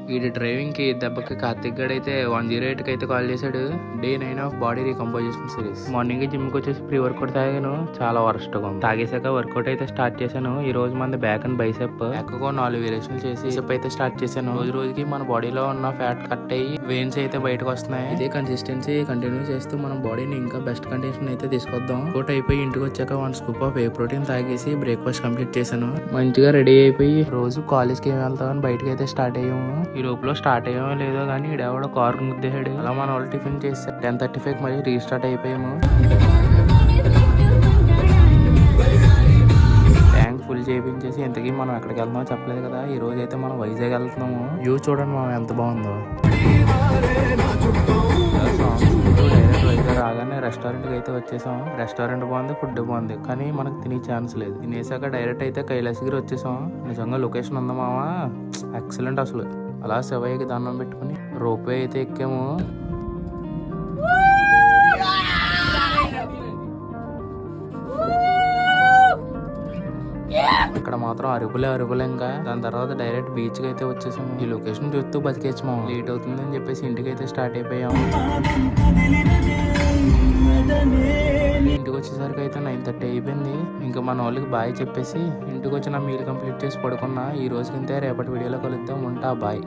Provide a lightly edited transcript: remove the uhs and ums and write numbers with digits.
వీడి డ్రైవింగ్ కి దెబ్బకి కార్తిక్ గడ్ అయితే 108 కి అయితే కాల్ చేశాడు. Day 9 of body recomposition series. Morning gym కి వచ్చేసి ప్రీ వర్కౌట్ తాగాను, చాలా వరస్ట్ గా ఉంది. తాగేసాక వర్కౌట్ అయితే స్టార్ట్ చేశాను. ఈ రోజు మన బ్యాక్ అండ్ బైసెప్ ఎక్కువ 4 వేరియేషన్లు చేసి స్టెప్ అయితే స్టార్ట్ చేశాను. రోజు రోజుకి మన బాడీలో ఉన్న ఫ్యాట్ కట్ అయ్యి వెయిన్స్ అయితే బయటకు వస్తున్నాయి. ఇదే కన్సిస్టెన్సీ కంటిన్యూ చేస్తూ మనం బాడీని ఇంకా బెస్ట్ కండిషన్ అయితే తీసుకొద్దాం. వర్కౌట్ అయిపోయి ఇంటికి వచ్చాక 1 స్కూప్ ఆఫ్ వే ప్రోటీన్ తాగేసి బ్రేక్ఫాస్ట్ కంప్లీట్ చేశాను. మంచిగా రెడీ అయిపోయి రోజు కాలేజ్ కి ఏం వెళ్తామని బయటకి అయితే స్టార్ట్ అయ్యాము. ఈ లోపల స్టార్ట్ అయ్యామో లేదో కానీ ఈడెవడో కారు ముద్దేశాడు. అలా మన వాళ్ళు టిఫిన్ చేస్తే 10:35 మళ్ళీ రీస్టార్ట్ అయిపోయాము. ట్యాంక్ ఫుల్ చేయించేసి ఇంతకీ మనం ఎక్కడికి వెళ్తామో చెప్పలేదు కదా. ఈ రోజు అయితే మనం వైజాగ్ వెళ్తున్నాము. వ్యూ చూడండి మనం ఎంత బాగుందో. వైజాగ్ రాగానే రెస్టారెంట్ కి అయితే వచ్చేసాం. రెస్టారెంట్ బాగుంది, ఫుడ్ బాగుంది, కానీ మనకు తినే ఛాన్స్ లేదు. తినేసాక డైరెక్ట్ అయితే కైలాసగిరి వచ్చేసాం. నిజంగా లొకేషన్ ఉందా మావా, ఎక్సలెంట్ అసలు. అలా శివయ్యకి దండం పెట్టుకుని రోప్వే అయితే ఎక్కాము. ఇక్కడ మాత్రం అరుపులే ఇంకా. దాని తర్వాత డైరెక్ట్ బీచ్ కి అయితే వచ్చేసాము. ఈ లొకేషన్ చూస్తూ బతికేచ్చు మాము. లేట్ అవుతుందని చెప్పేసి ఇంటికి అయితే స్టార్ట్ అయిపోయాము. ఇంటికి వచ్చేసరికి అయితే 9:30 అయిపోయింది. ఇంకా మన వాళ్ళకి బాయ్ చెప్పేసి ఇంటికి వచ్చి నా మీల్ కంప్లీట్ చేసి పడుకున్నా. ఈ రోజుకింతే, రేపటి వీడియోలో కలుద్దాం. ఉంటా, బాయ్.